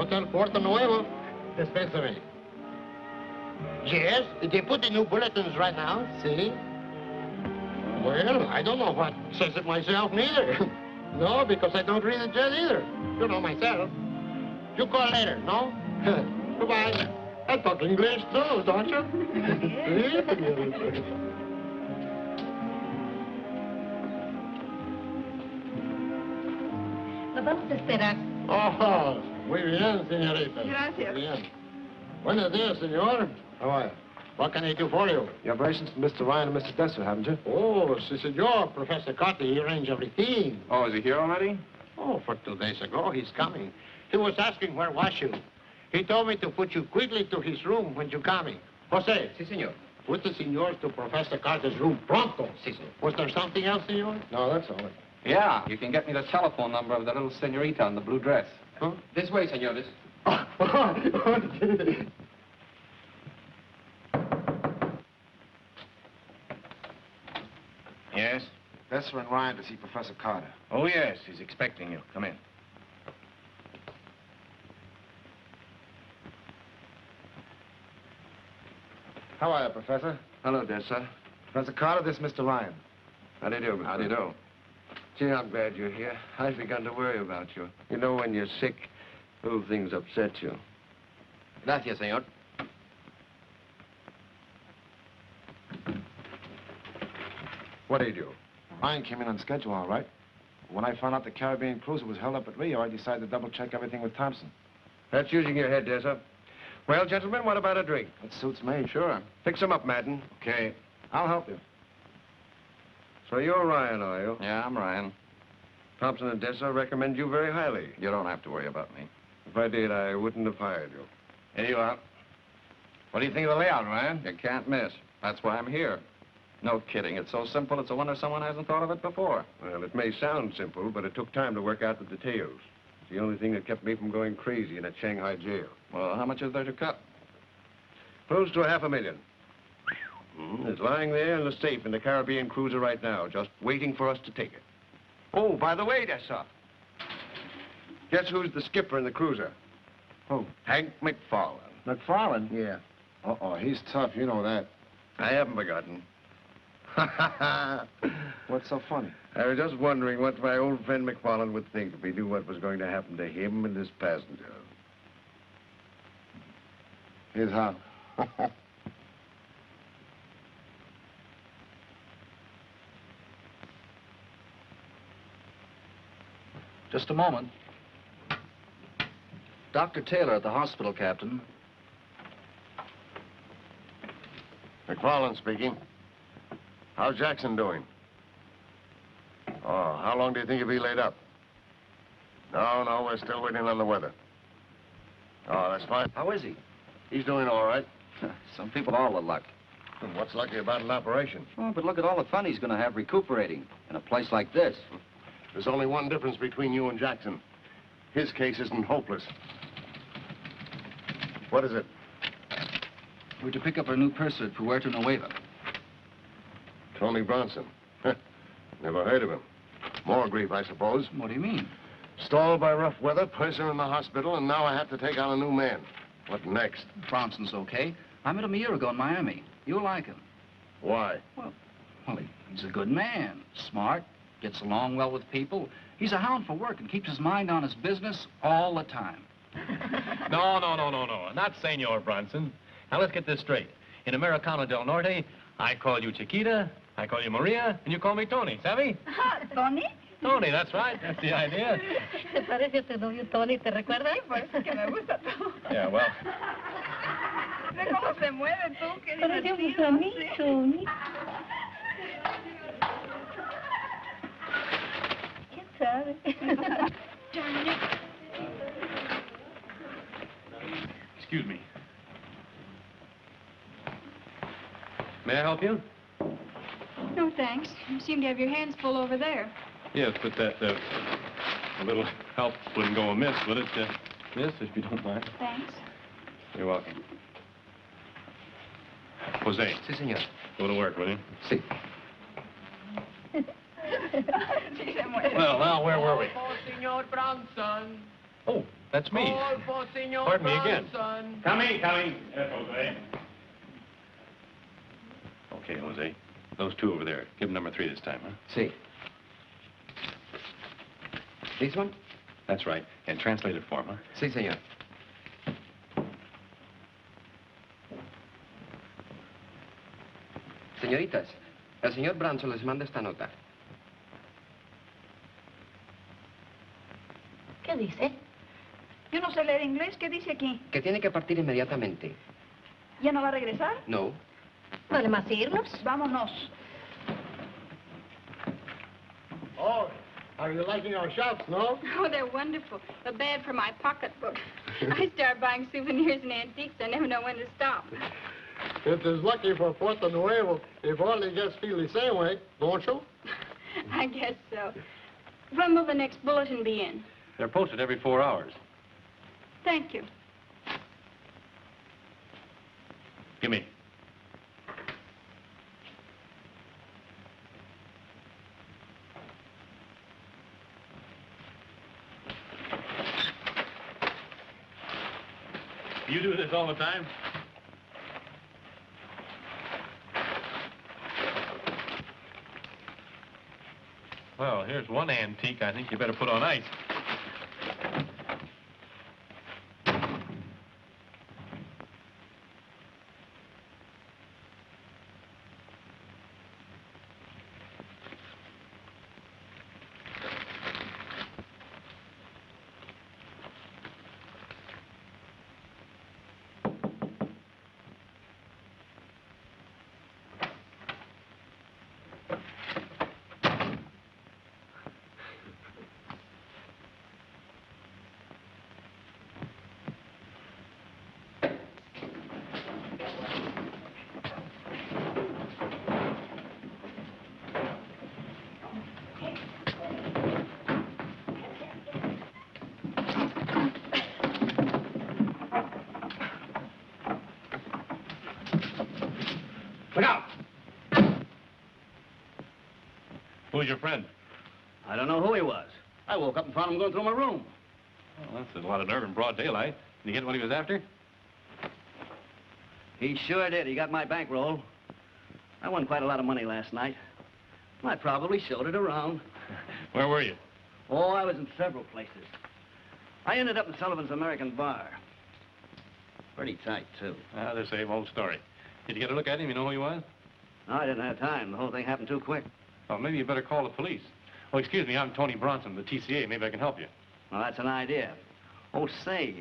Hotel Puerto Nuevo. Dispensary. Yes, they put the new bulletins right now, see? Well, I don't know what says it myself, neither. No, because I don't read it yet either. You know myself. You call later, no? Goodbye. I talk English too, don't you? Lo vamos a esperar. Oh, muy bien, señorita. Gracias. Muy bien. Buenos días, senor. How are you? What can I do for you? You have relations to Mr. Ryan and Mr. Desser, haven't you? Oh, si, senor. Professor Carter, he arranged everything. Oh, is he here already? Oh, for 2 days ago, he's coming. He was asking where was you. He told me to put you quickly to his room when you're coming. Jose. Si, senor. Put the senors to Professor Carter's room pronto. Si, senor. Was there something else, senor? No, that's all. Yeah, you can get me the telephone number of the little senorita in the blue dress. Huh? This way, senores. Yes? Desser and Ryan to see Professor Carter. Oh, yes, he's expecting you. Come in. How are you, Professor? Hello, Desser. Professor Carter, this is Mr. Ryan. How do you do, How do you do? Gee, I'm glad you're here. I've begun to worry about you. You know, when you're sick, little things upset you. Gracias, senor. What do you do? Ryan came in on schedule, all right. When I found out the Caribbean cruiser was held up at Rio, I decided to double-check everything with Thompson. That's using your head, Desser. Well, gentlemen, what about a drink? It suits me. Sure. Fix 'em up, Madden. Okay. I'll help you. So you're Ryan, are you? Yeah, I'm Ryan. Thompson and Desser recommend you very highly. You don't have to worry about me. If I did, I wouldn't have hired you. Here you are. What do you think of the layout, Ryan? You can't miss. That's why I'm here. No kidding. It's so simple, it's a wonder someone hasn't thought of it before. Well, it may sound simple, but it took time to work out the details. It's the only thing that kept me from going crazy in that Shanghai jail. Well, how much is there to cut? Close to $500,000. It's lying there in the safe in the Caribbean cruiser right now, just waiting for us to take it. Oh, by the way, Desser. Guess who's the skipper in the cruiser? Who? Hank McFarland. McFarland? Yeah. Uh-oh, he's tough, you know that. I haven't forgotten. What's so funny? I was just wondering what my old friend McFarland would think if he knew what was going to happen to him and his passenger. Here's how. Just a moment. Dr. Taylor at the hospital, Captain. McFarland speaking. How's Jackson doing? Oh, how long do you think he'll be laid up? No, we're still waiting on the weather. Oh, that's fine. How is he? He's doing all right. Some people have all the luck. What's lucky about an operation? Oh, but look at all the fun he's going to have recuperating in a place like this. There's only one difference between you and Jackson. His case isn't hopeless. What is it? We're to pick up our new purser at Puerto Nueva. Tony Bronson. Never heard of him. More grief, I suppose. What do you mean? Stalled by rough weather, purser in the hospital, and now I have to take on a new man. What next? Bronson's okay. I met him a year ago in Miami. You'll like him. Why? Well, he's a good man. Smart, gets along well with people. He's a hound for work and keeps his mind on his business all the time. No. Not Senor Bronson. Now, let's get this straight. In Americano del Norte, I call you Chiquita, I call you Maria, and you call me Tony, savvy? ¿Tony? Tony, that's right. That's the idea. Se parece a tu novio Tony, ¿te recuerdas? Sí, pues, que me gusta todo. Yeah, well... Ve cómo se mueve tú, qué Parecemos divertido. amigos, Tony. ¿Quién sabe? Excuse me. May I help you? No, thanks. You seem to have your hands full over there. Yes, but that, a little help wouldn't go amiss, would it, miss, if you don't mind? Thanks. You're welcome. Jose. Si, senor. Go to work, will you? Si. Well, now, where were we? Senor Bronson. Oh, That's me. All for Senor Pardon me again. Bronson. Coming. Yes, Jose. Okay, Jose. Those two over there. Give them number 3 this time, huh? See. This one? That's right. And translate it for him, huh? Sí, señor. Señoritas, el señor Branson les manda esta nota. ¿Qué dice? Yo no sé leer inglés. ¿Qué dice aquí? Que tiene que partir inmediatamente. ¿Ya no va a regresar? No. ¿Vale más irnos? Vámonos. Oh, are you liking our shops, no? Oh, they're wonderful, but bad for my pocketbook. I start buying souvenirs and antiques. I never know when to stop. It is lucky for Puerto Nuevo if all the guests feel the same way, don't you? I guess so. When will the next bulletin be in? They're posted every 4 hours. Thank you. Give me. You do this all the time? Well, here's one antique I think you better put on ice. Look out! Who's your friend? I don't know who he was. I woke up and found him going through my room. Well, that's a lot of nerve in broad daylight. Did you get what he was after? He sure did. He got my bankroll. I won quite a lot of money last night. I probably showed it around. Where were you? Oh, I was in several places. I ended up in Sullivan's American Bar. Pretty tight, too. Ah, the same old story. Did you get a look at him? You know who he was? No, I didn't have time. The whole thing happened too quick. Well, maybe you better call the police. Oh, excuse me, I'm Tony Bronson, the TCA. Maybe I can help you. Well, that's an idea. Oh, say,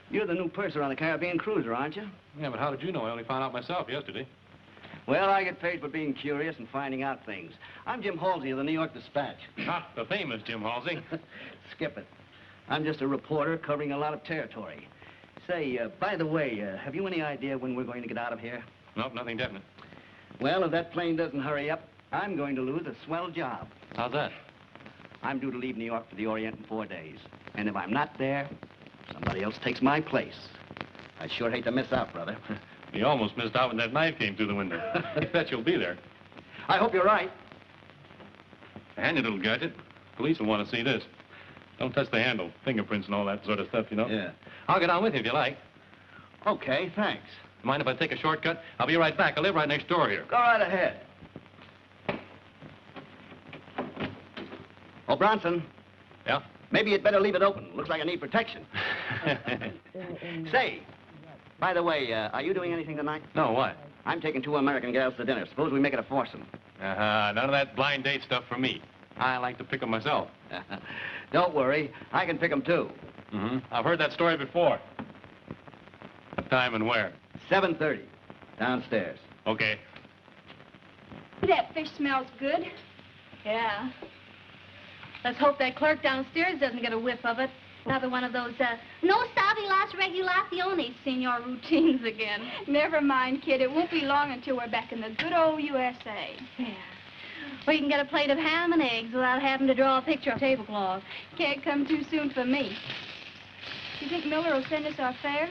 you're the new purser on the Caribbean cruiser, aren't you? Yeah, but how did you know? I only found out myself yesterday. Well, I get paid for being curious and finding out things. I'm Jim Halsey of the New York Dispatch. Not the famous Jim Halsey. Skip it. I'm just a reporter covering a lot of territory. Say, by the way, have you any idea when we're going to get out of here? Nope, nothing definite. Well, if that plane doesn't hurry up, I'm going to lose a swell job. How's that? I'm due to leave New York for the Orient in 4 days. And if I'm not there, somebody else takes my place. I sure hate to miss out, brother. You almost missed out when that knife came through the window. I bet you'll be there. I hope you're right. A handy little gadget. Police will want to see this. Don't touch the handle. Fingerprints and all that sort of stuff, you know? Yeah. I'll get on with you if you like. Okay, thanks. Mind if I take a shortcut? I'll be right back. I live right next door here. Go right ahead. Oh, Bronson. Yeah? Maybe you'd better leave it open. Looks like I need protection. Say, by the way, are you doing anything tonight? No, what? I'm taking 2 American gals to dinner. Suppose we make it a foursome. None of that blind date stuff for me. I like to pick 'em myself. Don't worry. I can pick 'em, too. Mm-hmm. I've heard that story before. What time and where? 7:30. Downstairs. Okay. That fish smells good. Yeah. Let's hope that clerk downstairs doesn't get a whiff of it. Another one of those, no sabe las regulaciones, senor routines again. Never mind, kid. It won't be long until we're back in the good old USA. Yeah. Or you can get a plate of ham and eggs without having to draw a picture of tablecloth. Can't come too soon for me. Do you think Miller will send us our fare?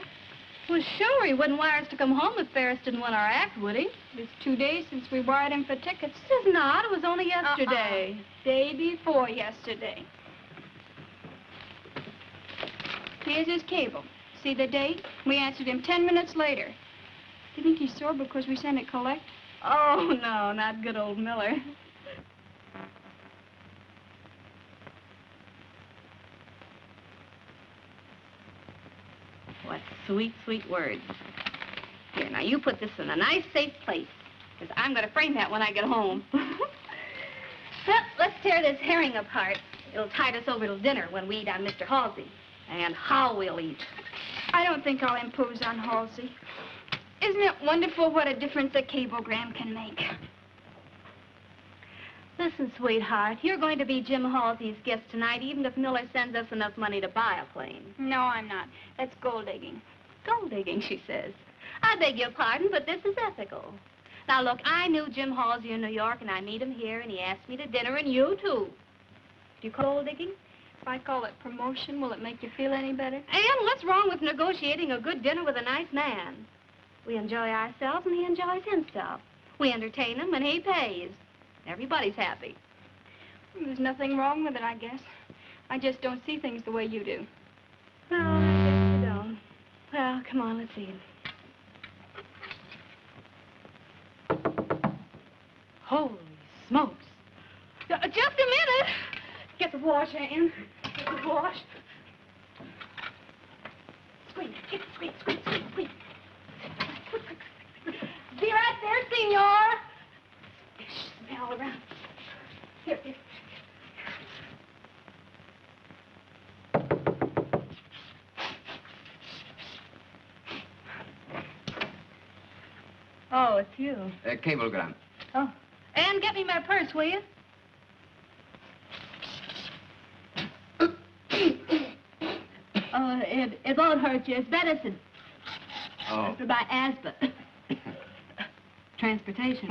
Well, sure, he wouldn't wire us to come home if Ferris didn't want our act, would he? It's 2 days since we wired him for tickets. It's not. It was only yesterday. Day before yesterday. Here's his cable. See the date? We answered him 10 minutes later. Do you think he's sore because we sent it collect? Oh, no, not good old Miller. What sweet, sweet words. Here, now you put this in a nice, safe place, because I'm going to frame that when I get home. Well, let's tear this herring apart. It'll tide us over till dinner when we eat on Mr. Halsey. And how we'll eat. I don't think I'll impose on Halsey. Isn't it wonderful what a difference a cablegram can make? Listen, sweetheart, you're going to be Jim Halsey's guest tonight, even if Miller sends us enough money to buy a plane. No, I'm not. That's gold digging. Gold digging, she says. I beg your pardon, but this is ethical. Now, look, I knew Jim Halsey in New York, and I meet him here, and he asked me to dinner, and you, too. Do you call gold digging? If I call it promotion, will it make you feel any better? And what's wrong with negotiating a good dinner with a nice man? We enjoy ourselves, and he enjoys himself. We entertain him, and he pays. Everybody's happy. There's nothing wrong with it, I guess. I just don't see things the way you do. No, I guess you don't. Well, come on, let's eat. Holy smokes. Just a minute. Get the wash, Ann. Get the wash. Squeeze. Get squeeze. Quick. Be right there, senor. Smell around. Here. Oh, it's you. Cablegram. Oh. And get me my purse, will you? Oh, it won't hurt you. It's medicine. Oh. It's by asthma. Transportation.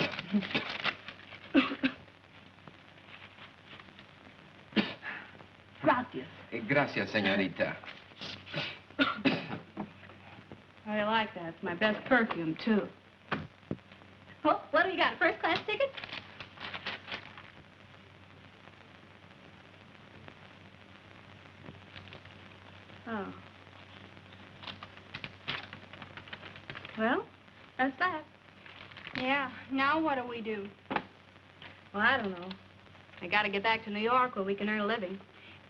Gracias. Gracias, señorita. I like that. It's my best perfume, too. Oh, what do you got? A first-class ticket? Oh. Well, that's that. Yeah, now what do we do? Well, I don't know. I gotta get back to New York where we can earn a living.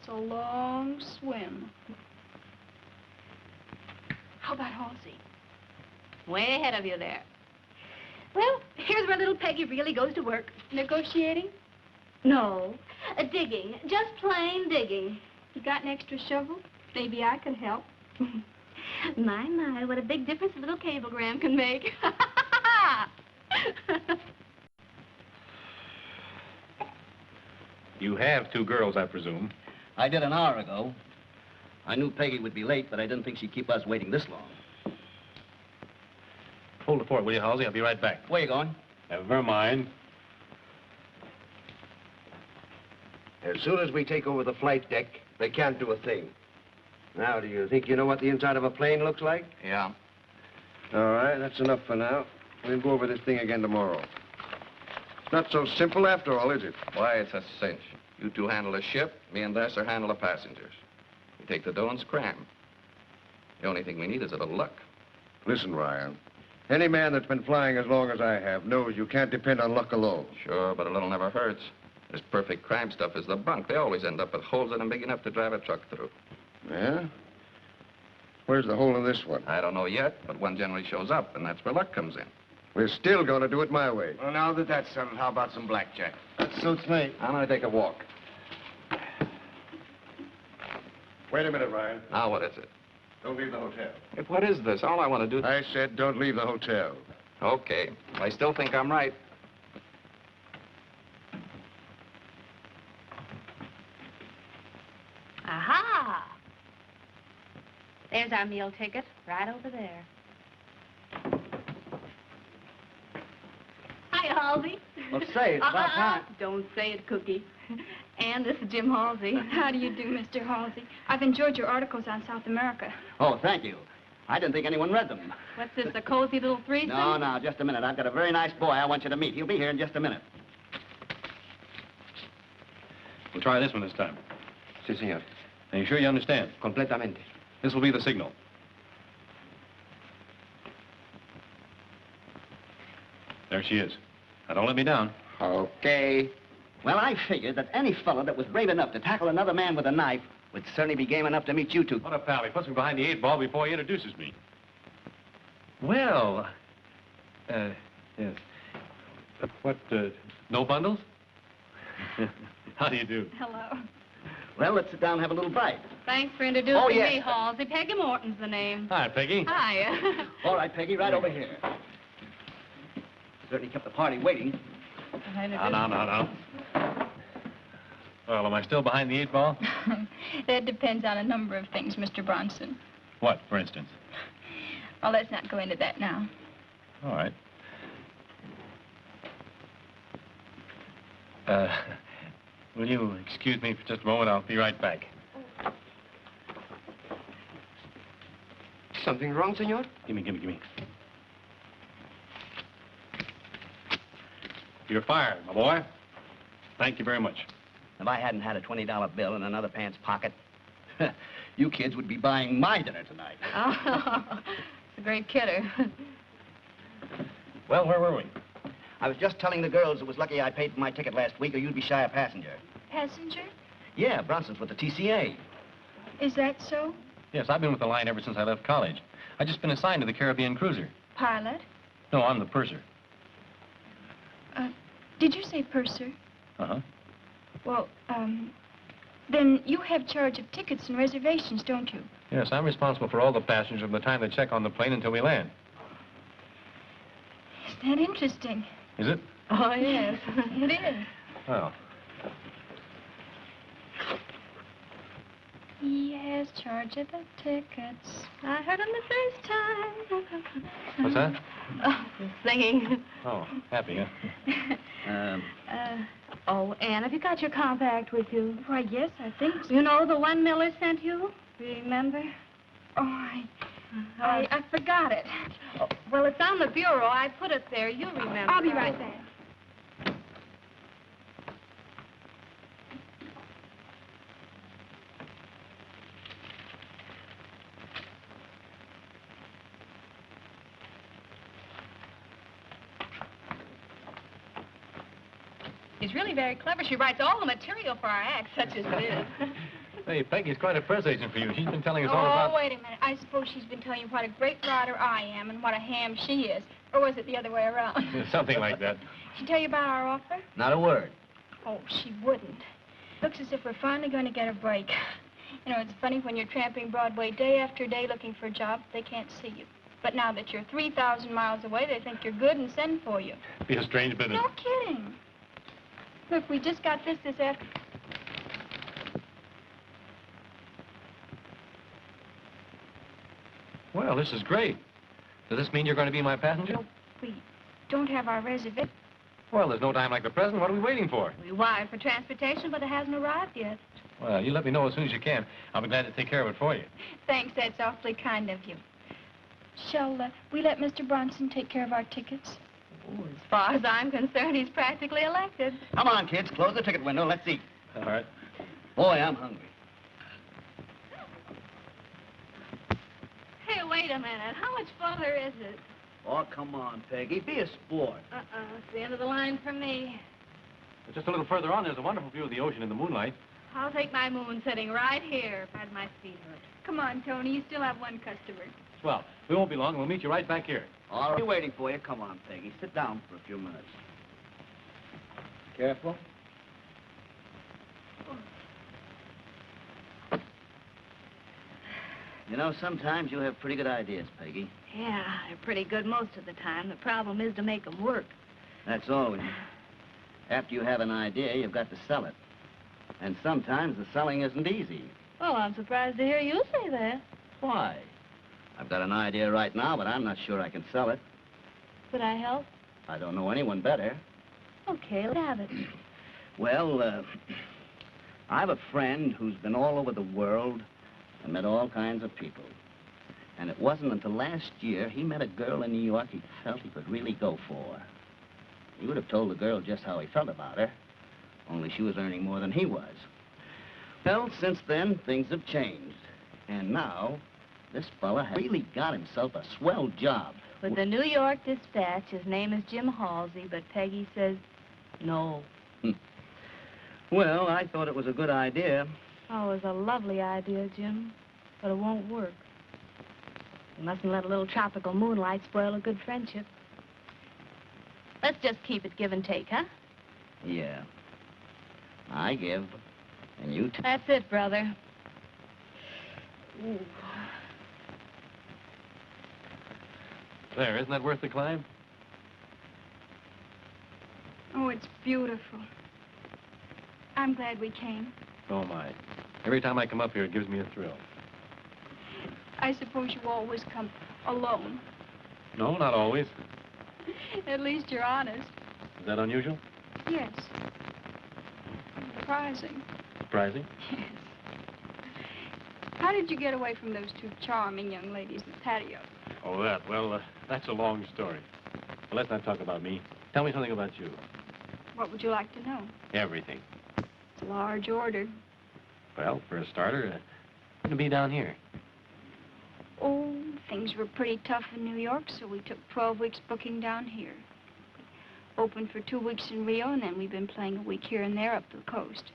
It's a long swim. How about Halsey? Way ahead of you there. Well, here's where little Peggy really goes to work. Negotiating? No, digging. Just plain digging. You got an extra shovel? Maybe I could help. My, what a big difference a little cablegram can make. You have two girls, I presume. I did an hour ago. I knew Peggy would be late, but I didn't think she'd keep us waiting this long. Hold the fort, will you, Halsey? I'll be right back. Where you going? Never mind. As soon as we take over the flight deck, they can't do a thing. Now, do you think you know what the inside of a plane looks like? Yeah. All right, that's enough for now. We'll go over this thing again tomorrow. It's not so simple after all, is it? Why, it's a cinch. You two handle the ship, me and Vassar handle the passengers. We take the dough and scram. The only thing we need is a little luck. Listen, Ryan. Any man that's been flying as long as I have knows you can't depend on luck alone. Sure, but a little never hurts. This perfect crime stuff is the bunk. They always end up with holes in them big enough to drive a truck through. Yeah? Where's the hole in this one? I don't know yet, but one generally shows up, and that's where luck comes in. We're still going to do it my way. Well, now that that's settled, how about some blackjack? That suits me. I'm gonna take a walk. Wait a minute, Ryan. Now, what is it? Don't leave the hotel. What is this? All I want to do... I said don't leave the hotel. Okay. I still think I'm right. Aha! There's our meal ticket, right over there. Hi, Halsey. Well, say, it's about time. Don't say it, Cookie. And this is Jim Halsey. How do you do, Mr. Halsey? I've enjoyed your articles on South America. Oh, thank you. I didn't think anyone read them. What's this, a cozy little threesome? No, just a minute. I've got a very nice boy I want you to meet. He'll be here in just a minute. We'll try this one this time. Sí, señor. Are you sure you understand? Completamente. This will be the signal. There she is. Now, don't let me down. Okay. Well, I figured that any fellow that was brave enough to tackle another man with a knife would certainly be game enough to meet you two. What a pal. He puts me behind the 8 ball before he introduces me. Well, yes. No bundles? How do you do? Hello. Well, let's sit down and have a little bite. Thanks for introducing Oh, yes. me, Halsey. Peggy Morton's the name. Hi, Peggy. Hi. All right, Peggy, right over here. Certainly kept the party waiting. No. Well, am I still behind the 8 ball? That depends on a number of things, Mr. Bronson. What, for instance? Well, let's not go into that now. All right. Will you excuse me for just a moment? I'll be right back. Something wrong, senor? Give me. You're fired, my boy. Thank you very much. If I hadn't had a $20 bill in another pants pocket, you kids would be buying my dinner tonight. Oh, it's a great kidder. Well, where were we? I was just telling the girls it was lucky I paid for my ticket last week or you'd be shy a passenger. Passenger? Yeah, Bronson's with the TCA. Is that so? Yes, I've been with the line ever since I left college. I've just been assigned to the Caribbean cruiser. Pilot? No, I'm the purser. Did you say purser? Uh-huh. Well, then you have charge of tickets and reservations, don't you? Yes, I'm responsible for all the passengers from the time they check on the plane until we land. Isn't that interesting? Is it? Oh, yes. It is. Well, He has charge of the tickets. I heard him the first time. what's that? Oh, singing. Oh, happy, huh? Oh, Anne, have you got your compact with you? Why, yes, I think so. You know the one Miller sent you? Remember? Oh, I forgot it. Oh, well, it's on the bureau. I put it there. You remember. I'll be right back. She's really very clever. She writes all the material for our act, such as it is. Hey, Peggy's quite a press agent for you. She's been telling us all about... Oh, wait a minute. I suppose she's been telling you what a great rider I am and what a ham she is. Or was it the other way around? Something like that. She tell you about our offer? Not a word. Oh, she wouldn't. Looks as if we're finally going to get a break. You know, it's funny when you're tramping Broadway day after day looking for a job, they can't see you. But now that you're 3,000 miles away, they think you're good and send for you. Be a strange business. No kidding. Look, we just got this afternoon. Well, this is great. Does this mean you're going to be my passenger? We don't have our reservation. Well, there's no time like the present. What are we waiting for? We wired for transportation, but it hasn't arrived yet. Well, you let me know as soon as you can. I'll be glad to take care of it for you. Thanks, that's awfully kind of you. Shall we let Mr. Bronson take care of our tickets? Oh, as far as I'm concerned, he's practically elected. Come on, kids, close the ticket window. Let's eat. All right. Boy, I'm hungry. Hey, wait a minute. How much farther is it? Oh, come on, Peggy. Be a sport. It's the end of the line for me. Just a little further on, there's a wonderful view of the ocean in the moonlight. I'll take my moon sitting right here if I had my feet hurt. Come on, Tony. You still have one customer. Well, we won't be long. We'll meet you right back here. All right. We're waiting for you. Come on, Peggy. Sit down for a few minutes. Careful. You know, sometimes you have pretty good ideas, Peggy. Yeah, they're pretty good most of the time. The problem is to make them work. That's always. After you have an idea, you've got to sell it. And sometimes the selling isn't easy. Well, I'm surprised to hear you say that. Why? I've got an idea right now, but I'm not sure I can sell it. Could I help? I don't know anyone better. Okay, let's have it. Well, I have a friend who's been all over the world and met all kinds of people. And it wasn't until last year he met a girl in New York he felt he could really go for. He would have told the girl just how he felt about her, only she was earning more than he was. Well, since then, things have changed. And now, This fella has really got himself a swell job. With the New York Dispatch, his name is Jim Halsey, but Peggy says no. Well, I thought it was a good idea. Oh, it was a lovely idea, Jim, but it won't work. You mustn't let a little tropical moonlight spoil a good friendship. Let's just keep it give and take, huh? Yeah. I give, and you take. That's it, brother. Ooh. There, isn't that worth the climb? Oh, it's beautiful. I'm glad we came. So am I. Every time I come up here, it gives me a thrill. I suppose you always come alone. No, not always. At least you're honest. Is that unusual? Yes. Surprising. Surprising? Yes. How did you get away from those two charming young ladies in the patio? Oh, that. Well, that's a long story. But let's not talk about me. Tell me something about you. What would you like to know? Everything. It's a large order. Well, for a starter, going to be down here. Oh, things were pretty tough in New York, so we took 12 weeks booking down here. Opened for 2 weeks in Rio, and then we've been playing a week here and there up the coast.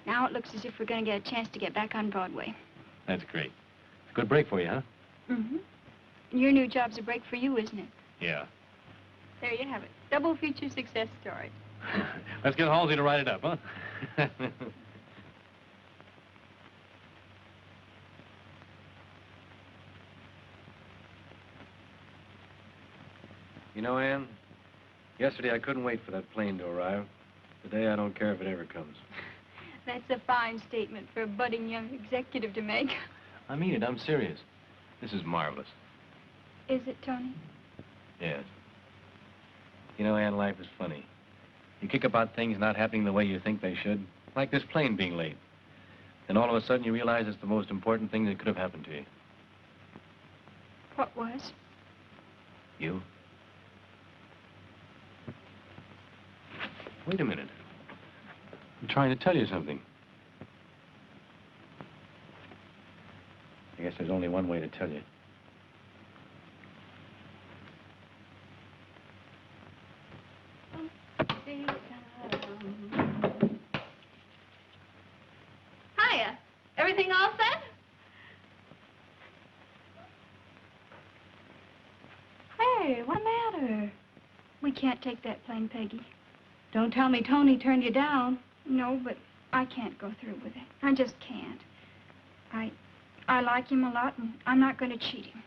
Now it looks as if we're going to get a chance to get back on Broadway. That's great. Good break for you, huh? Mm-hmm. Your new job's a break for you, isn't it? Yeah. There you have it. Double feature success story. Let's get Halsey to write it up, huh? You know, Ann, yesterday I couldn't wait for that plane to arrive. Today I don't care if it ever comes. That's a fine statement for a budding young executive to make. I mean it. I'm serious. This is marvelous. Is it, Tony? Yes. You know, Ann, life is funny. You kick about things not happening the way you think they should, like this plane being late. Then all of a sudden you realize it's the most important thing that could have happened to you. What was? You. Wait a minute. I'm trying to tell you something. I guess there's only one way to tell you. Hiya. Everything all set? Hey, what's the matter? We can't take that plane, Peggy. Don't tell me Tony turned you down. No, but I can't go through with it. I just can't. I like him a lot, and I'm not going to cheat him.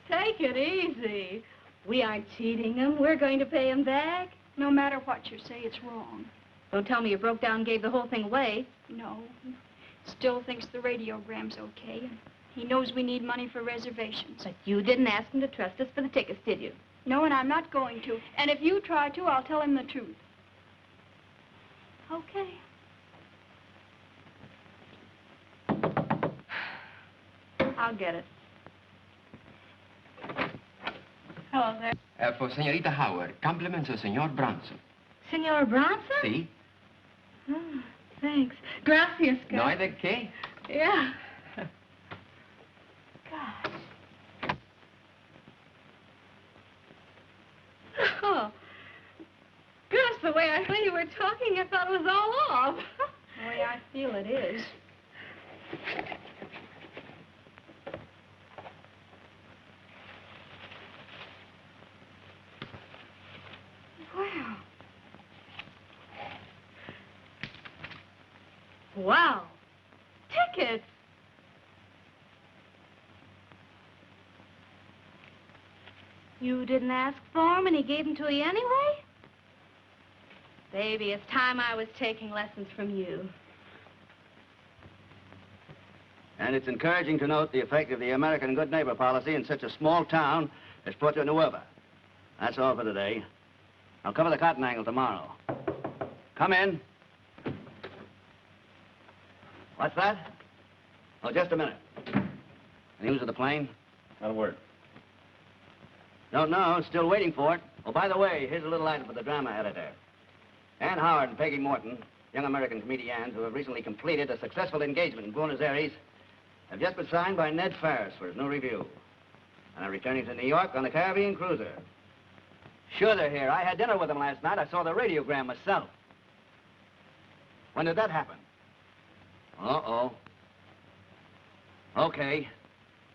Take it easy. We aren't cheating him. We're going to pay him back. No matter what you say, it's wrong. Don't tell me you broke down and gave the whole thing away. No. Still thinks the radiogram's okay, and he knows we need money for reservations. But you didn't ask him to trust us for the tickets, did you? No, and I'm not going to. And if you try to, I'll tell him the truth. Okay. I'll get it. Hello there. For Señorita Howard, compliments of Señor Bronson. Senor Bronson? Sí? Oh, thanks. Gracias, Gus. No hay de qué. Yeah. Gosh. Oh. Gus, the way I heard you were talking, I thought it was all off. The way I feel it is. Wow. Wow. Tickets. You didn't ask for him and he gave them to you anyway? Baby, it's time I was taking lessons from you. And it's encouraging to note the effect of the American good neighbor policy in such a small town as Puerto Nueva. That's all for today. I'll cover the cotton angle tomorrow. Come in. What's that? Oh, just a minute. Any news of the plane? Not a word. Don't know. Still waiting for it. Oh, by the way, here's a little item for the drama editor. Ann Howard and Peggy Morton young American comedians who have recently completed a successful engagement in Buenos Aires have just been signed by Ned Ferris for his new review. And are returning to New York on the Caribbean cruiser. Sure they're here. I had dinner with them last night. I saw the radiogram myself. When did that happen? Uh-oh. Okay.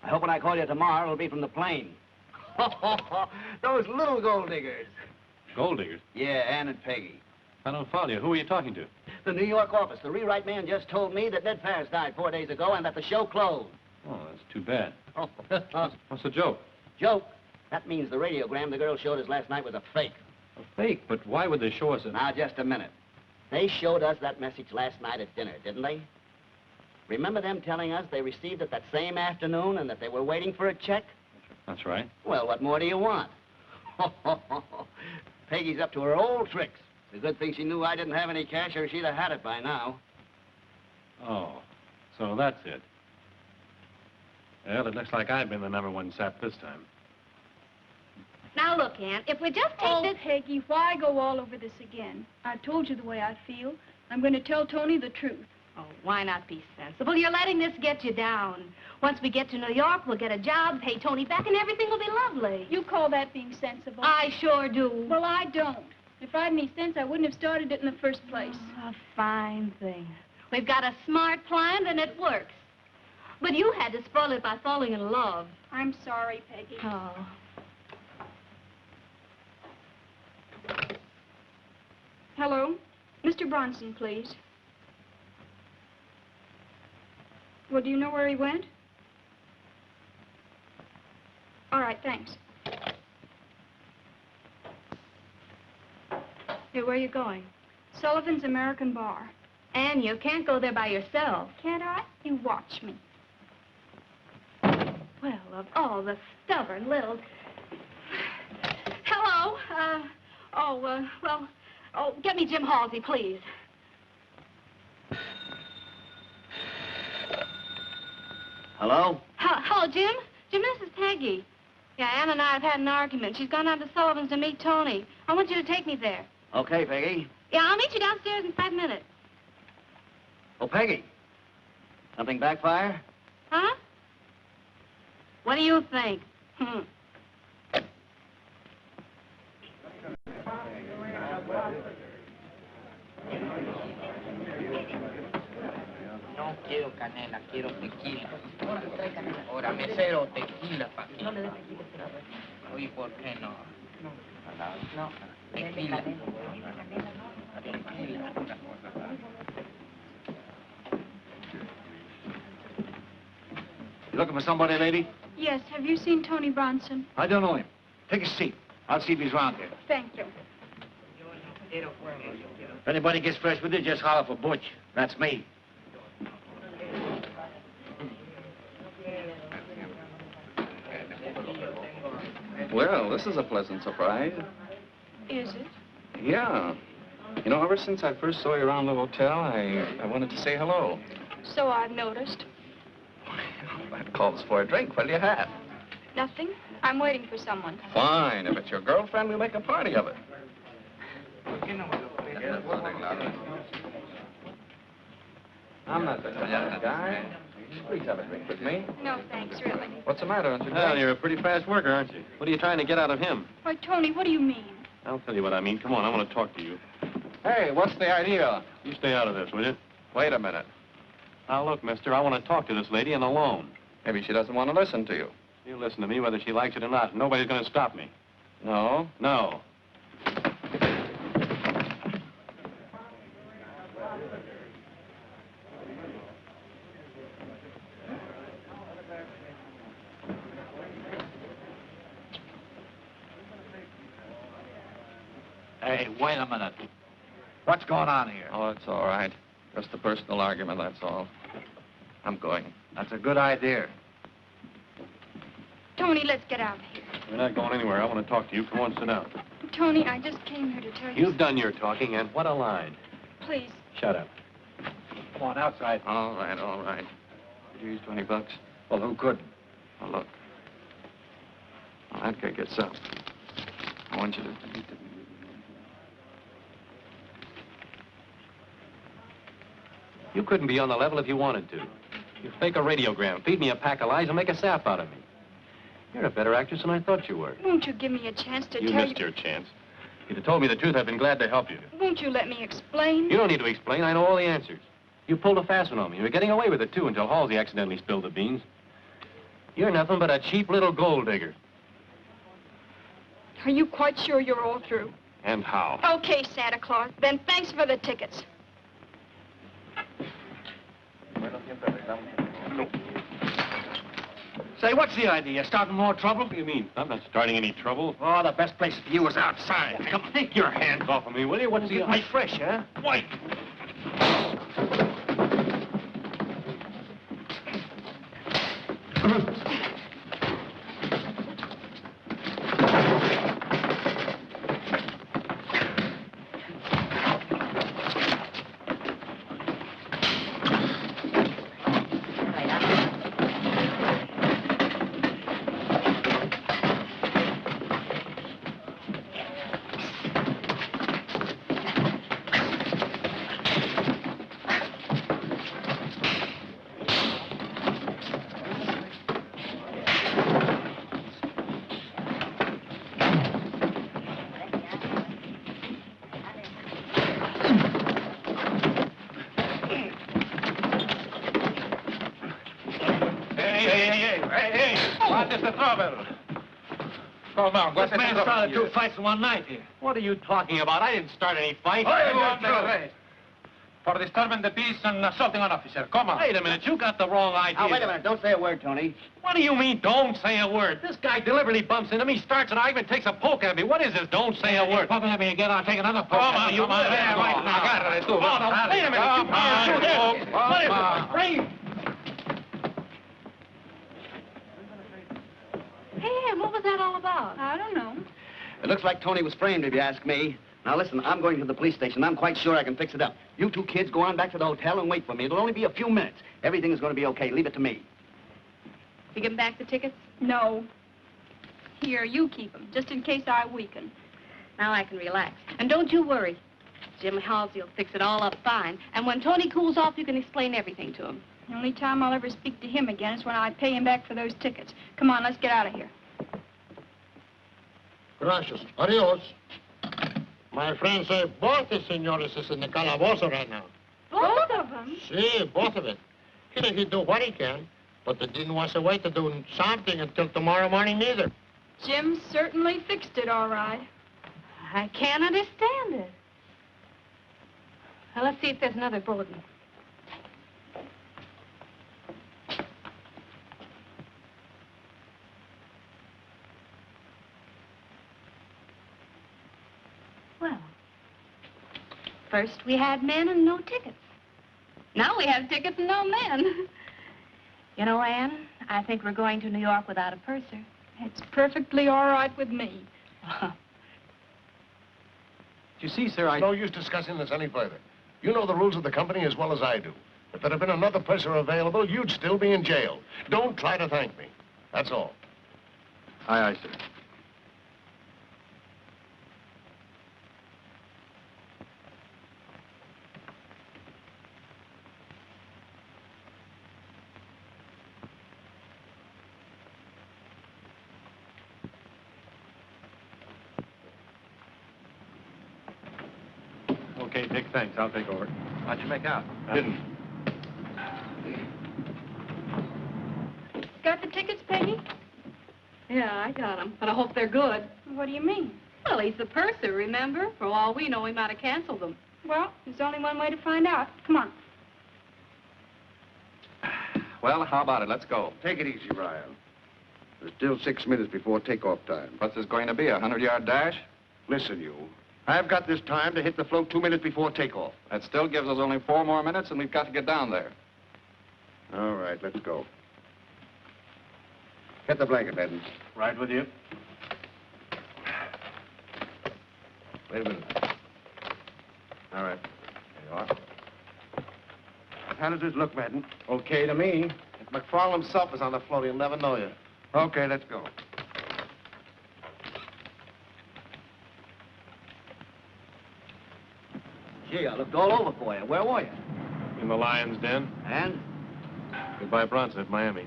I hope when I call you tomorrow, it'll be from the plane. Those little gold diggers. Gold diggers? Yeah, Ann and Peggy. I don't follow you. Who are you talking to? The New York office. The rewrite man just told me that Ned Ferris died 4 days ago and that the show closed. Oh, that's too bad. What's the joke? Joke? That means the radiogram the girl showed us last night was a fake. A fake? But why would they show us it? Now, just a minute. They showed us that message last night at dinner, didn't they? Remember them telling us they received it that same afternoon and that they were waiting for a check? That's right. Well, what more do you want? Peggy's up to her old tricks. It's a good thing she knew I didn't have any cash or she'd have had it by now. Oh, so that's it. Well, it looks like I've been the #1 sap this time. Now, look, Aunt, if we just take this... Peggy, why go all over this again? I told you the way I feel. I'm going to tell Tony the truth. Oh, why not be sensible? You're letting this get you down. Once we get to New York, we'll get a job, pay Tony back, and everything will be lovely. You call that being sensible? I sure do. Well, I don't. If I had any sense, I wouldn't have started it in the first place. Oh, a fine thing. We've got a smart plan, and it works. But you had to spoil it by falling in love. I'm sorry, Peggy. Oh. Hello? Mr. Bronson, please. Well, do you know where he went? All right, thanks. Hey, where are you going? Sullivan's American Bar. Anne, you can't go there by yourself. Can't I? You watch me. Well, of all the stubborn little... Hello. Get me Jim Halsey, please. Hello? Hello, Jim. Jim, this is Peggy. Yeah, Ann and I have had an argument. She's gone down to Sullivan's to meet Tony. I want you to take me there. Okay, Peggy. Yeah, I'll meet you downstairs in 5 minutes. Oh, Peggy. Something backfire? Huh? What do you think? No quiero canela, quiero tequila. Ahora, mesero, tequila, pa' aquí. Oye, ¿por qué no? No. Tequila. Tequila. You looking for somebody, lady? Yes, have you seen Tony Bronson? I don't know him. Take a seat. I'll see if he's around here. Thank you. If anybody gets fresh with you, just holler for Butch. That's me. Well, this is a pleasant surprise. Is it? Yeah. You know, ever since I first saw you around the hotel, I wanted to say hello. So I've noticed. That calls for a drink. What do you have? Nothing. I'm waiting for someone. Fine. If it's your girlfriend, we'll make a party of it. I'm not the kind of guy. Please have a drink with me. No, thanks, really. What's the matter, aren't you? Well, you're a pretty fast worker, aren't you? What are you trying to get out of him? Why, Tony, what do you mean? I'll tell you what I mean. Come on, I want to talk to you. Hey, what's the idea? You stay out of this, will you? Wait a minute. Now, look, mister, I want to talk to this lady and alone. Maybe she doesn't want to listen to you. You listen to me whether she likes it or not. Nobody's going to stop me. No? No. Hey, wait a minute. What's going on here? Oh, it's all right. Just a personal argument, that's all. I'm going. That's a good idea. Tony, let's get out of here. We're not going anywhere. I want to talk to you. Come on, sit down. Tony, I just came here to tell you... You've done your talking, and what a line. Please. Shut up. Come on, outside. All right. Could you use $20? Well, who couldn't? Well, look. When that guy gets up, I want you to... You couldn't be on the level if you wanted to. You fake a radiogram, feed me a pack of lies, and make a sap out of me. You're a better actress than I thought you were. Won't you give me a chance to You tell missed your chance. If you'd have told me the truth, I'd been glad to help you. Won't you let me explain? You don't need to explain. I know all the answers. You pulled a fast one on me. You were getting away with it, too, until Halsey accidentally spilled the beans. You're nothing but a cheap little gold digger. Are you quite sure you're all through? And how? Okay, Santa Claus. Then thanks for the tickets. Say, what's the idea? Starting more trouble? What do you mean? I'm not starting any trouble. Oh, the best place for you is outside. Come on. Take your hands off of me, will you? What's the... Right fresh, huh? White. What is the trouble? Come on, This man started two fights in one night here. What are you talking about? I didn't start any fight. For disturbing the peace and assaulting an officer. Come on. Wait a minute. You got the wrong idea. Now, wait a minute. Don't say a word, Tony. What do you mean, don't say a word? This guy deliberately bumps into me, starts an argument, takes a poke at me. What is this, don't say a word? Pop at me again, I'll take another poke. Come on, you there right now. Wait a minute. Come on. What is it? Free. Hey, what was that all about? I don't know. It looks like Tony was framed, if you ask me. Now, listen, I'm going to the police station. I'm quite sure I can fix it up. You two kids go on back to the hotel and wait for me. It'll only be a few minutes. Everything is going to be okay. Leave it to me. You give him back the tickets? No. Here, you keep them, just in case I weaken. Now I can relax. And don't you worry. Jim Halsey will fix it all up fine. And when Tony cools off, you can explain everything to him. The only time I'll ever speak to him again is when I pay him back for those tickets. Come on, let's get out of here. Gracias. Adios. My friend say both the senores is in the calabozo right now. Both of them? See, both of it. He do what he can, but they didn't want to wait to do something until tomorrow morning neither. Jim certainly fixed it all right. I can't understand it. Well, let's see if there's another bulletin. Well, first we had men and no tickets. Now we have tickets and no men. You know, Anne, I think we're going to New York without a purser. It's perfectly all right with me. You see, sir, No use discussing this any further. You know the rules of the company as well as I do. If there had been another purser available, you'd still be in jail. Don't try to thank me. That's all. Aye, sir. Okay, Dick, thanks. I'll take over. How'd you make out? Didn't. Got the tickets, Peggy? Yeah, I got them, but I hope they're good. What do you mean? Well, he's the purser, remember? For all we know, he might have canceled them. Well, there's only one way to find out. Come on. Well, how about it? Let's go. Take it easy, Ryan. There's still 6 minutes before takeoff time. What's this going to be, a 100-yard dash? Listen, you. I've got this time to hit the float 2 minutes before takeoff. That still gives us only 4 more minutes, and we've got to get down there. All right, let's go. Get the blanket, Madden. Right with you. Wait a minute. All right. There you are. How does this look, Madden? Okay to me. If McFarland himself is on the float, he'll never know you. Okay, let's go. Gee, I looked all over for you. Where were you? In the Lion's Den. And? Goodbye, Bronson at Miami.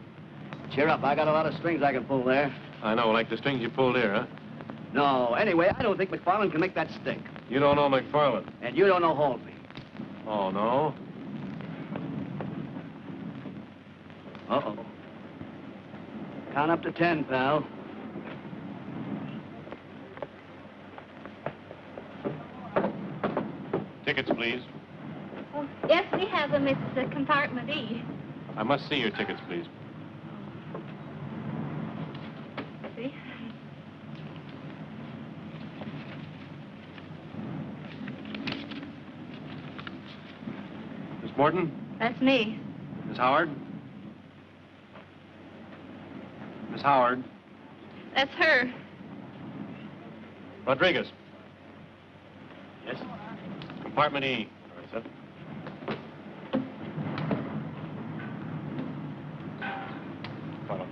Cheer up, I got a lot of strings I can pull there. I know, like the strings you pulled here, huh? No, anyway, I don't think McFarland can make that stick. You don't know McFarland. And you don't know Holtby. Oh, no? Uh-oh. Count up to 10, pal. Tickets, please. Oh, yes, we have them. It's compartment E. I must see your tickets, please. See? Miss Morton? That's me. Miss Howard? Miss Howard? That's her. Rodriguez? Yes? Compartment E. All right, sir. Follow.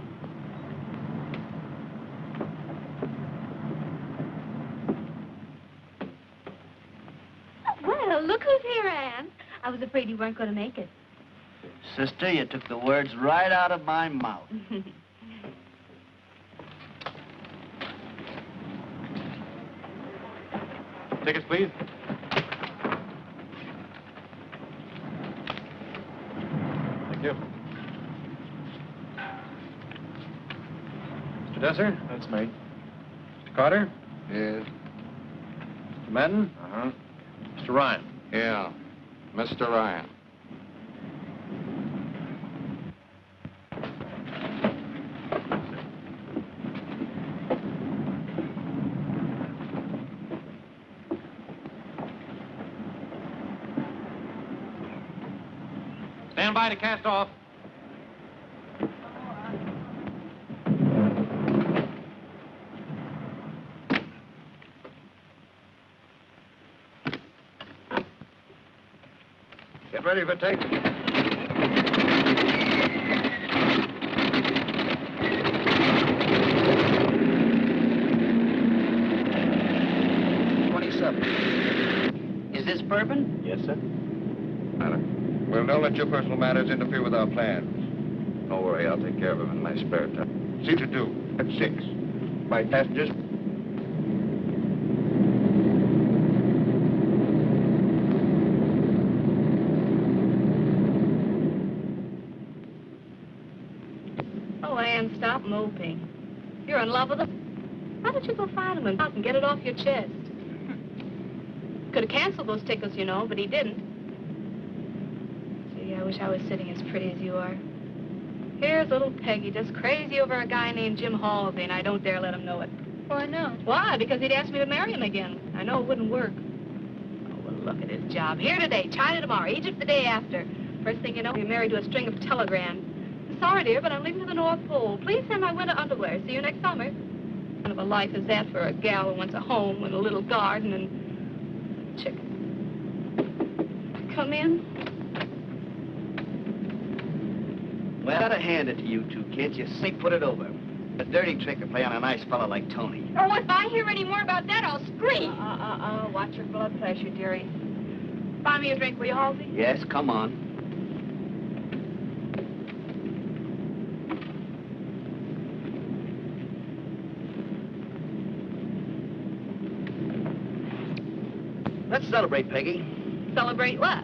Well, look who's here, Anne. I was afraid you weren't going to make it. Sister, you took the words right out of my mouth. Tickets, please. Thank you. Mr. Desser? That's me. Mr. Carter? Yes. Mr. Madden? Uh-huh. Mr. Ryan. Yeah. Mr. Ryan. Stand by to cast off. Get ready for take. Is this bourbon? Yes, sir. Well, don't let your personal matters interfere with our plans. Don't worry, I'll take care of him in my spare time. See to do. At 6. My passengers. Oh, Anne, stop moping. You're in love with him. Why don't you go find him and get it off your chest? Could have canceled those tickets, you know, but he didn't. Gee, I wish I was sitting as pretty as you are. Here's little Peggy, just crazy over a guy named Jim Halsey, and I don't dare let him know it. Why not? Why? Because he'd asked me to marry him again. I know it wouldn't work. Oh, well, look at his job. Here today, China tomorrow, Egypt the day after. First thing you know, you're married to a string of telegrams. I'm sorry, dear, but I'm leaving to the North Pole. Please send my winter underwear. See you next summer. What kind of a life is that for a gal who wants a home and a little garden and chicken? Come in. Well, I gotta hand it to you two kids. You say put it over. A dirty trick to play on a nice fella like Tony. Oh, if I hear any more about that, I'll scream. Watch your blood pressure, dearie. Buy me a drink, will you, Halsey? Yes, come on. Let's celebrate, Peggy. Celebrate what?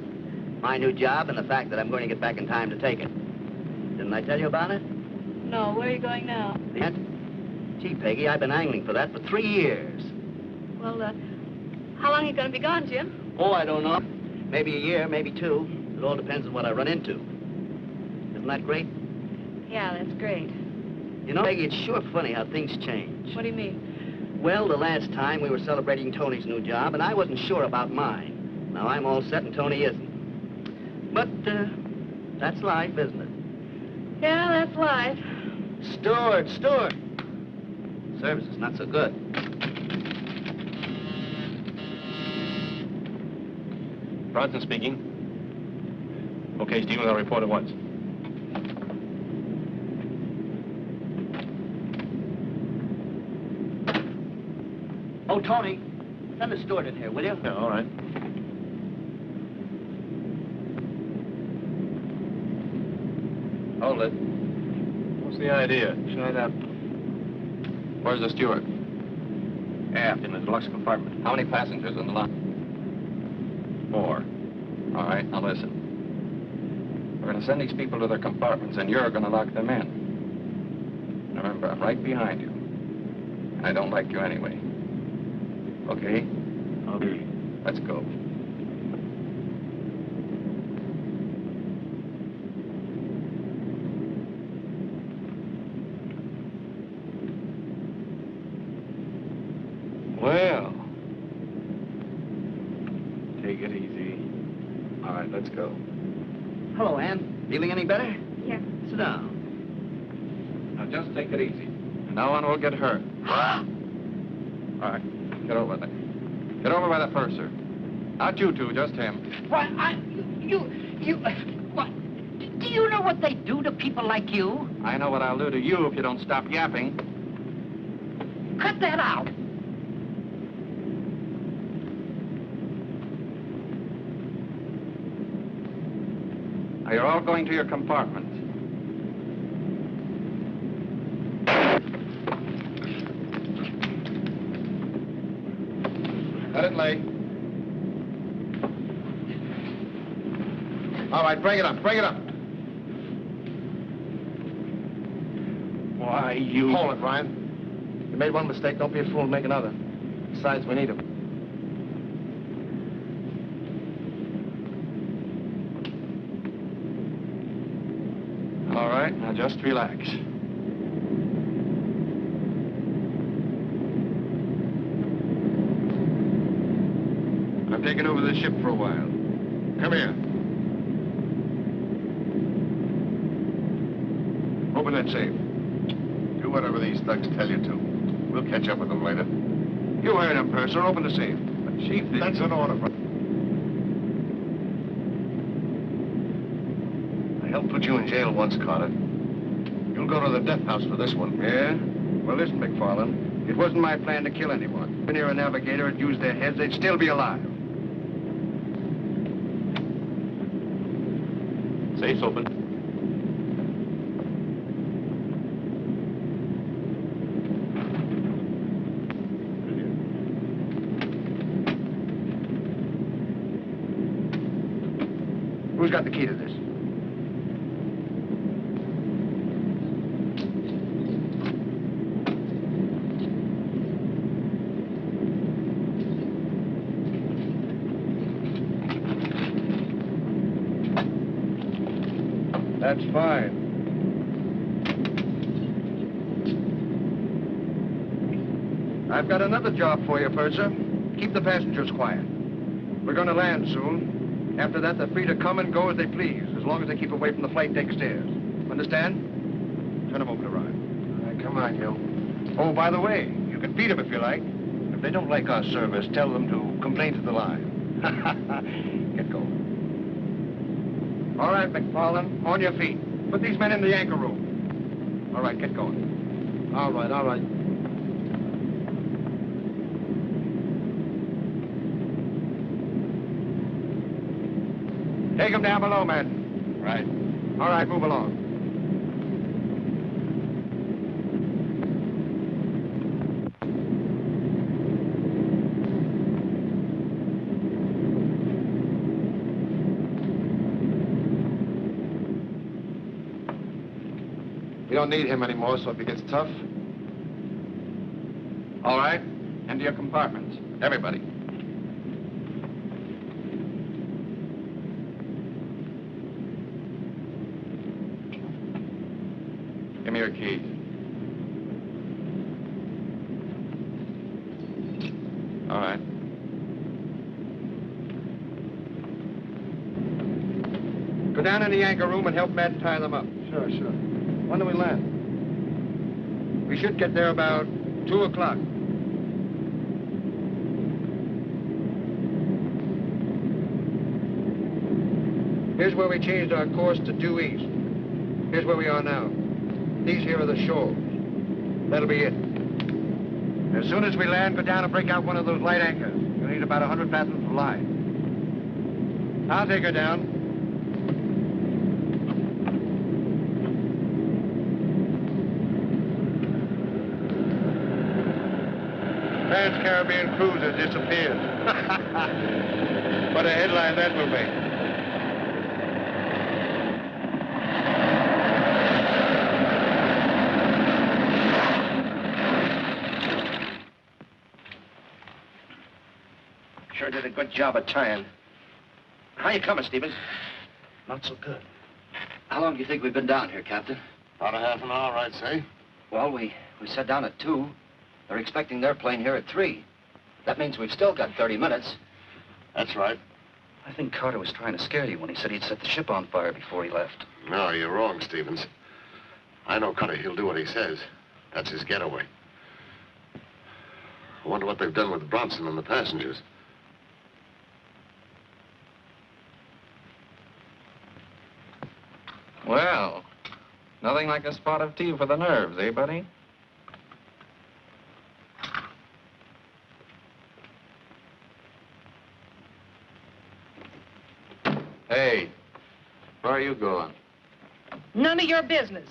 My new job and the fact that I'm going to get back in time to take it. Didn't I tell you about it? No, where are you going now? Yet? Gee, Peggy, I've been angling for that for 3 years. Well, how long are you going to be gone, Jim? Oh, I don't know. Maybe a year, maybe 2. It all depends on what I run into. Isn't that great? Yeah, that's great. You know, Peggy, it's sure funny how things change. What do you mean? Well, the last time we were celebrating Tony's new job, and I wasn't sure about mine. Now I'm all set and Tony isn't. But, that's life, isn't it? Yeah, that's life. Steward! Service is not so good. Bronson speaking. Okay, Stephen, I'll report at once. Oh, Tony, send the steward in here, will you? Yeah, all right. Hold it. What's the idea? Shut up. Where's the steward? Aft in the deluxe compartment. How many passengers in the line? 4. All right, now listen. We're going to send these people to their compartments, and you're going to lock them in. Remember, I'm right behind you. I don't like you anyway. Okay? Okay. Let's go. Well, take it easy. All right, let's go. Hello, Ann. Feeling any better? Yeah. Sit down. Now, just take it easy. No one will get hurt. All right, get over there. Get over by the purser. Not you two, just him. Why, what? Do you know what they do to people like you? I know what I'll do to you if you don't stop yapping. Cut that out. Now, you're all going to your compartments. Let it lay. All right, bring it up, bring it up. Why, you... Hold it, Ryan. You made one mistake. Don't be a fool and make another. Besides, we need him. All right, now just relax. I'm taking over the ship for a while. Come here. Open that safe. Do whatever these thugs tell you to. We'll catch up with them later. You heard him, Purser. Open the safe. But, Chief, that's an order. I helped put you in jail once, Carter. You'll go to the death house for this one. Yeah? Well, listen, McFarland. It wasn't my plan to kill anyone. If near a navigator had used their heads, they'd still be alive. Safe's open. Who's got the key to this? That's fine. I've got another job for you, Purser. Keep the passengers quiet. We're going to land soon. After that, they're free to come and go as they please, as long as they keep away from the flight deck stairs. Understand? Turn them over to Ryan. All right, come on, you. Oh, by the way, you can beat them if you like. If they don't like our service, tell them to complain to the line. Get going. All right, McFarland, on your feet. Put these men in the anchor room. All right, get going. All right, all right. Take them down below, men. Right. All right, move along. We don't need him anymore, so if he gets tough... All right, into your compartments. Everybody. Give me your keys. All right. Go down in the anchor room and help Med tie them up. Sure, sure. When do we land? We should get there about 2 o'clock. Here's where we changed our course to due east. Here's where we are now. These here are the shoals. That'll be it. As soon as we land, go down and break out one of those light anchors. You'll need about 100 fathoms of line. I'll take her down. Trans-Caribbean cruiser disappeared. What a headline that will make. Sure did a good job of tying. How you coming, Stevens? Not so good. How long do you think we've been down here, Captain? About a half an hour, I'd say. Well, we set down at 2. They're expecting their plane here at 3. That means we've still got 30 minutes. That's right. I think Carter was trying to scare you when he said he'd set the ship on fire before he left. No, you're wrong, Stevens. I know Cutter. He'll do what he says. That's his getaway. I wonder what they've done with Bronson and the passengers. Well, nothing like a spot of tea for the nerves, eh, buddy? Hey, where are you going? None of your business.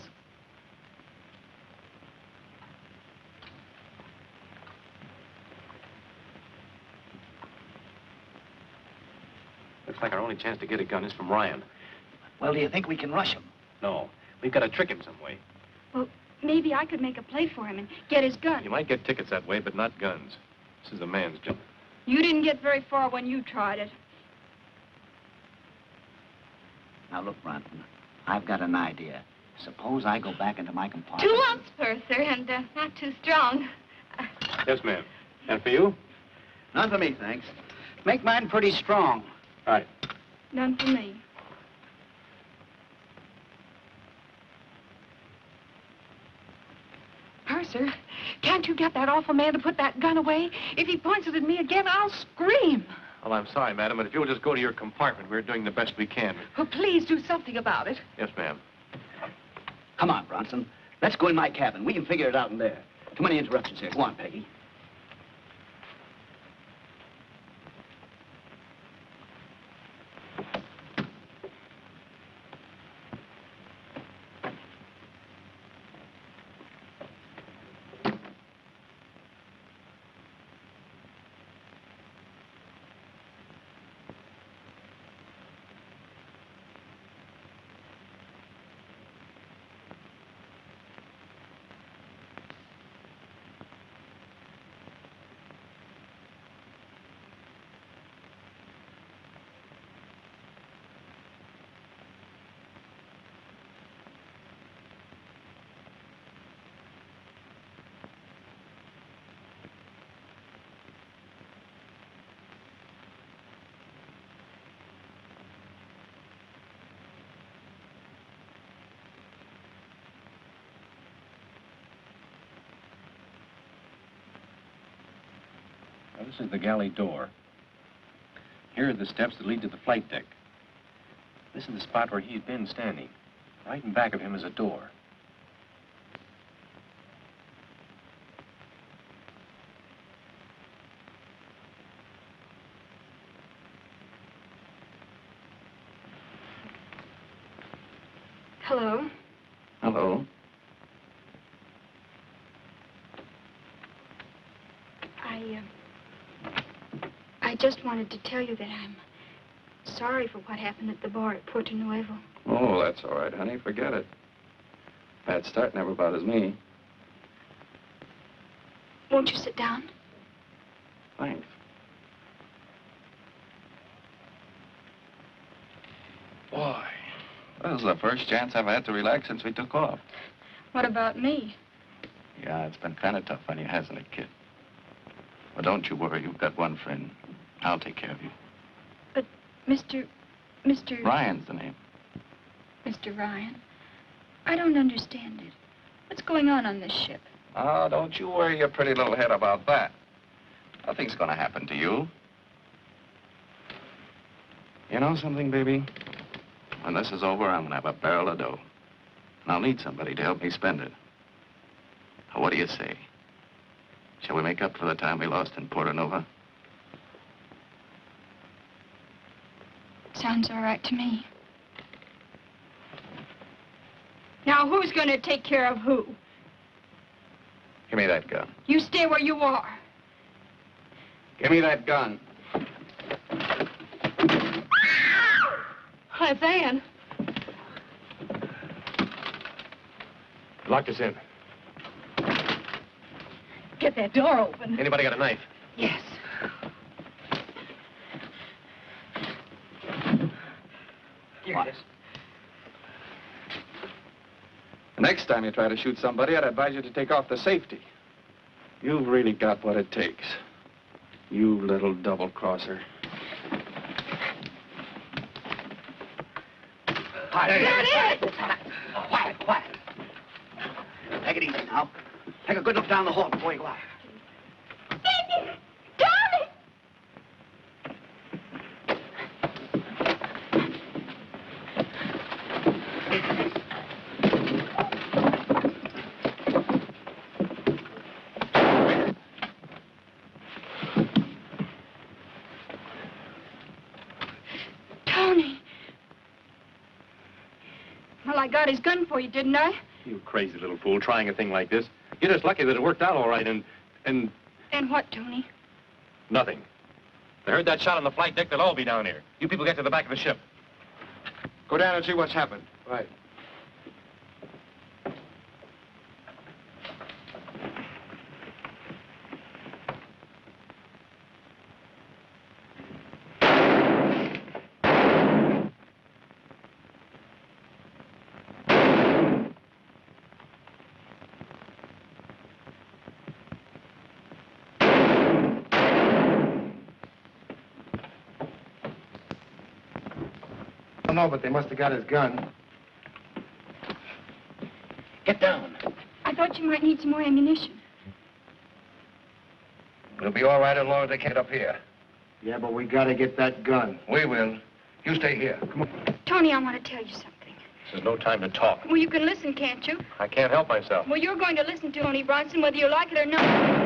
Looks like our only chance to get a gun is from Ryan. Well, do you think we can rush him? No, we've got to trick him some way. Well, maybe I could make a play for him and get his gun. You might get tickets that way, but not guns. This is a man's job. You didn't get very far when you tried it. Now, look, Bronson, I've got an idea. Suppose I go back into my compartment. 2 ounce purser and not too strong. Yes, ma'am. And for you? None for me, thanks. Make mine pretty strong. All right. None for me. Purser, can't you get that awful man to put that gun away? If he points it at me again, I'll scream. Well, I'm sorry, madam, but if you'll just go to your compartment, we're doing the best we can. Oh, please do something about it. Yes, ma'am. Come on, Bronson. Let's go in my cabin. We can figure it out in there. Too many interruptions here. Go on, Peggy. Now, this is the galley door. Here are the steps that lead to the flight deck. This is the spot where he's been standing. Right in back of him is a door. Hello. Hello. I just wanted to tell you that I'm sorry for what happened at the bar at Puerto Nuevo. Oh, that's all right, honey. Forget it. Bad start never bothers me. Won't you sit down? Thanks. Boy, this is the first chance I've had to relax since we took off. What about me? Yeah, it's been kind of tough on you, hasn't it, kid? Well, don't you worry. You've got one friend. I'll take care of you. But Mr. Ryan's the name. Mr. Ryan, I don't understand it. What's going on this ship? Oh, don't you worry your pretty little head about that. Nothing's gonna happen to you. You know something, baby? When this is over, I'm gonna have a barrel of dough. And I'll need somebody to help me spend it. Now, what do you say? Shall we make up for the time we lost in Porto Nova? Sounds all right to me. Now, who's going to take care of who? Give me that gun. You stay where you are. Give me that gun. Hi, it's Ann. Lock us in. Get that door open. Anybody got a knife? Yes. Here it is. The next time you try to shoot somebody, I'd advise you to take off the safety. You've really got what it takes. You little double-crosser. Quiet. Quiet. Take it easy now. Take a good look down the hall before you go out. Darling! Tony. Well, I got his gun for you, didn't I? You crazy little fool, trying a thing like this. You're just lucky that it worked out all right, and And what, Tony? nothing. They heard that shot on the flight deck, they'll all be down here. You people get to the back of the ship. Go down and see what's happened. Right. I don't know, but they must have got his gun. Get down. I thought you might need some more ammunition. We'll be all right as long as they get up here. Yeah, but we gotta get that gun. We will. You stay here. Come on. Tony, I want to tell you something. This is no time to talk. Well, you can listen, can't you? I can't help myself. Well, you're going to listen to Tony Bronson whether you like it or not.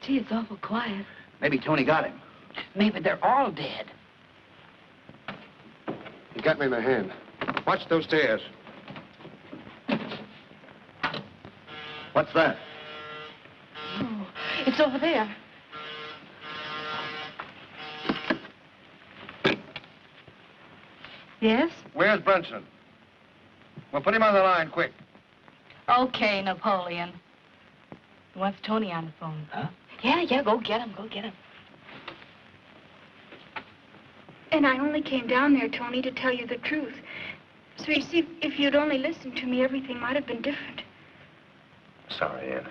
Gee, it's awful quiet. Maybe Tony got him. Maybe they're all dead. He got me in the hand. Watch those stairs. What's that? Oh, it's over there. Yes? Where's Brunson? Well, put him on the line, quick. Okay, Napoleon. He wants Tony on the phone. Huh? Yeah, go get him, And I only came down there, Tony, to tell you the truth. So you see, if you'd only listened to me, everything might have been different. Sorry, Ann.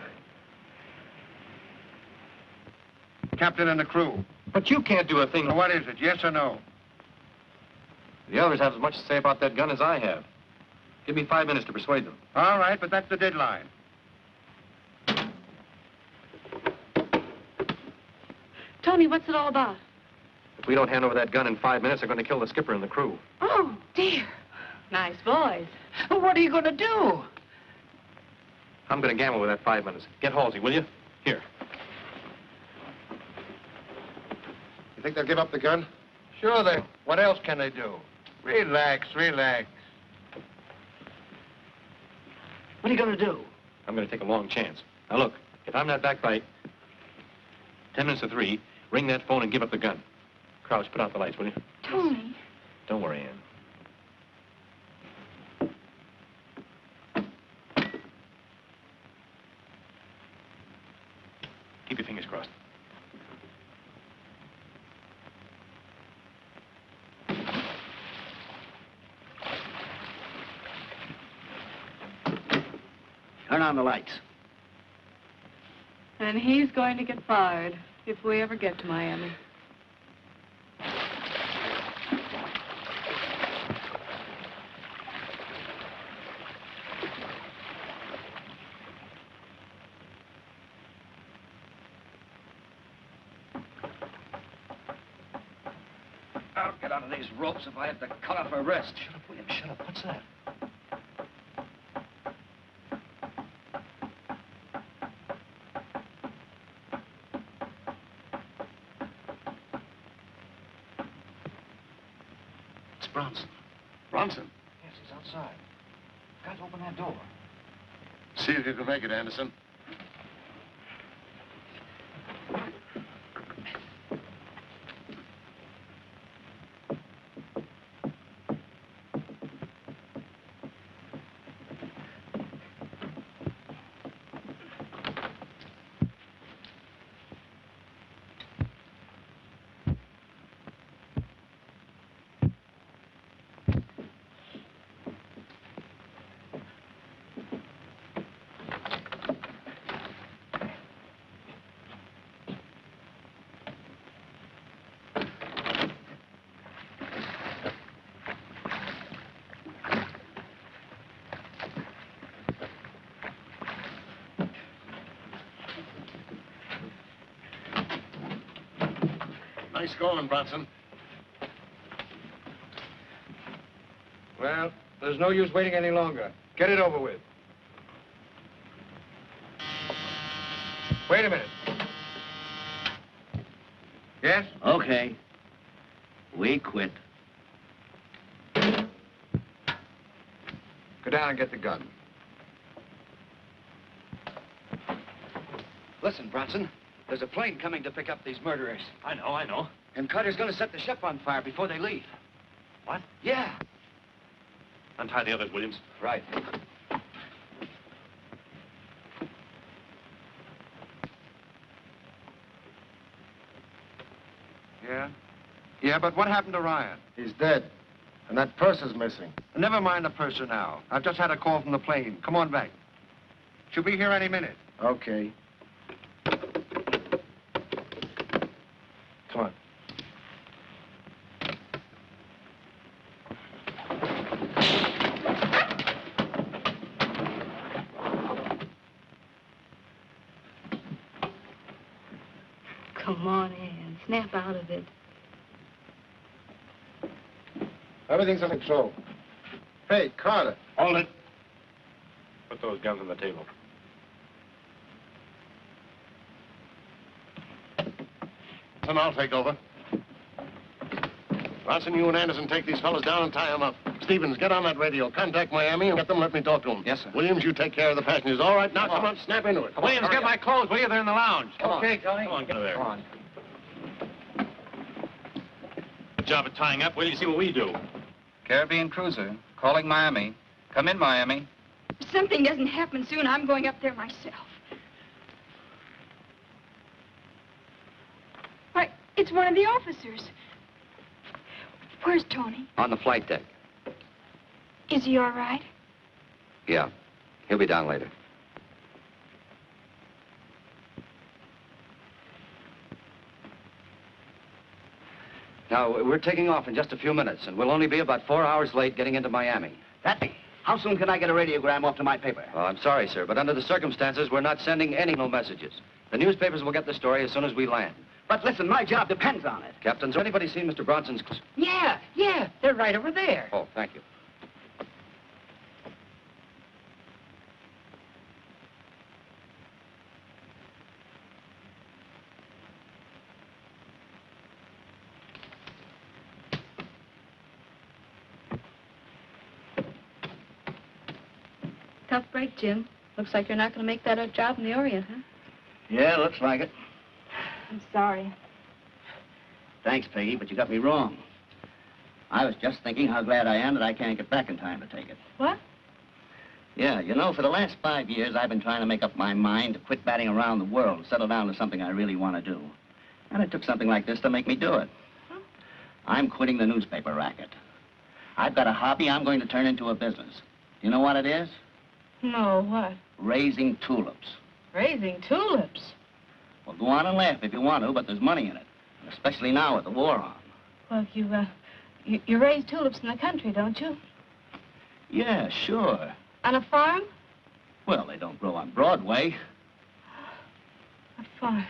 Captain and the crew. But you can't do a thing. So what is it, yes or no? The others have as much to say about that gun as I have. Give me 5 minutes to persuade them. All right, but that's the deadline. Tony, what's it all about? If we don't hand over that gun in 5 minutes, they're going to kill the skipper and the crew. Oh, dear. Nice boys. What are you going to do? I'm going to gamble with that 5 minutes. Get Halsey, will you? Here. You think they'll give up the gun? Sure they... What else can they do? Relax. What are you going to do? I'm going to take a long chance. Now, look, if I'm not back by 10 minutes to 3, ring that phone and give up the gun. Crouch, put out the lights, will you? Tony. Don't worry, Ann. Keep your fingers crossed. Turn on the lights. And he's going to get fired if we ever get to Miami. I'll get out of these ropes if I have to cut off her wrist. Shut up, William, shut up. What's that? It's Bronson. Bronson. Yes, he's outside. Got to open that door. See if you can make it, Anderson. Nice going, Bronson. Well, there's no use waiting any longer. Get it over with. Wait a minute. Yes? Okay. We quit. Go down and get the gun. Listen, Bronson. There's a plane coming to pick up these murderers. I know. And Carter's going to set the ship on fire before they leave. What? Yeah. Untie the others, Williams. Right. Yeah? Yeah, but what happened to Ryan? He's dead. And that purse is missing. Never mind the purse for now. I've just had a call from the plane. Come on back. She'll be here any minute. Okay. Come on. Come on, Ann. Snap out of it. Everything's under control. Hey, Carter. Hold it. Put those guns on the table. Then I'll take over. Bronson, you and Anderson take these fellas down and tie them up. Stevens, get on that radio. Contact Miami and get them let me talk to them. Yes, sir. Williams, you take care of the passengers. All right, now come on, snap into it. Williams, get my clothes, will you? They're in the lounge. Okay, Tony. Come on, get there. Come on. Good job of tying up. Wait till you see what we do. Caribbean cruiser, calling Miami. Come in, Miami. If something doesn't happen soon, I'm going up there myself. Why, it's one of the officers. Where's Tony? On the flight deck. Is he all right? Yeah. He'll be down later. Now, we're taking off in just a few minutes, and we'll only be about 4 hours late getting into Miami. How soon can I get a radiogram off to my paper? Oh, I'm sorry, sir, but under the circumstances, we're not sending any no messages. The newspapers will get the story as soon as we land. But listen, my job depends on it. Captain, has anybody seen Mr. Bronson's... Yeah. They're right over there. Oh, thank you. Tough break, Jim. Looks like you're not going to make that a job in the Orient, huh? Yeah, looks like it. I'm sorry. Thanks, Peggy, but you got me wrong. I was just thinking how glad I am that I can't get back in time to take it. What? Yeah, you know, for the last 5 years, I've been trying to make up my mind to quit batting around the world and settle down to something I really want to do. And it took something like this to make me do it. Huh? I'm quitting the newspaper racket. I've got a hobby I'm going to turn into a business. You know what it is? No, what? Raising tulips. Raising tulips. Well, go on and laugh if you want to, but there's money in it. Especially now with the war on. Well, you raise tulips in the country, don't you? Yeah, sure. On a farm? Well, they don't grow on Broadway. A farm.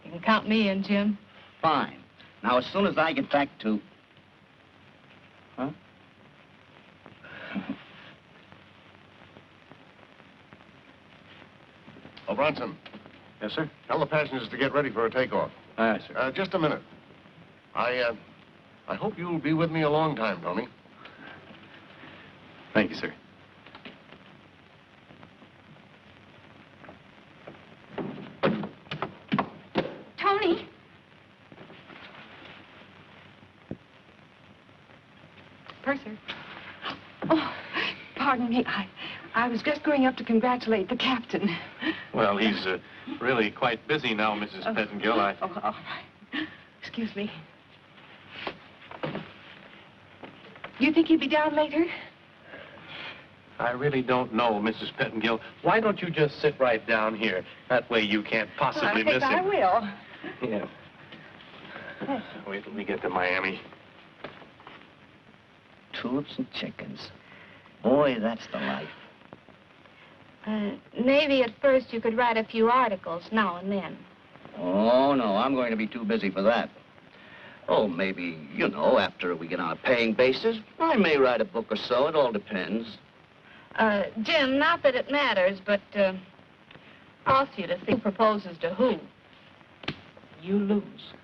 You can count me in, Jim. Fine. Now, as soon as I get back to... Huh? Oh, Bronson. Yes, sir? Tell the passengers to get ready for a takeoff. Aye, sir. Just a minute. I I hope you'll be with me a long time, Tony. Thank you, sir. Tony. Purser. Oh, pardon me. I was just going up to congratulate the captain. Well, he's really quite busy now, Mrs. Pettingill. Oh, all right. Excuse me. You think he'll be down later? I really don't know, Mrs. Pettingill. Why don't you just sit right down here? That way you can't possibly miss him. I will. Yeah. Wait till we get to Miami. Tulips and chickens. Boy, that's the life. Maybe at first you could write a few articles now and then. Oh, no, I'm going to be too busy for that. Oh, maybe, after we get on a paying basis, I may write a book or so. It all depends. Jim, not that it matters, but ask you to see who proposes to who. You lose.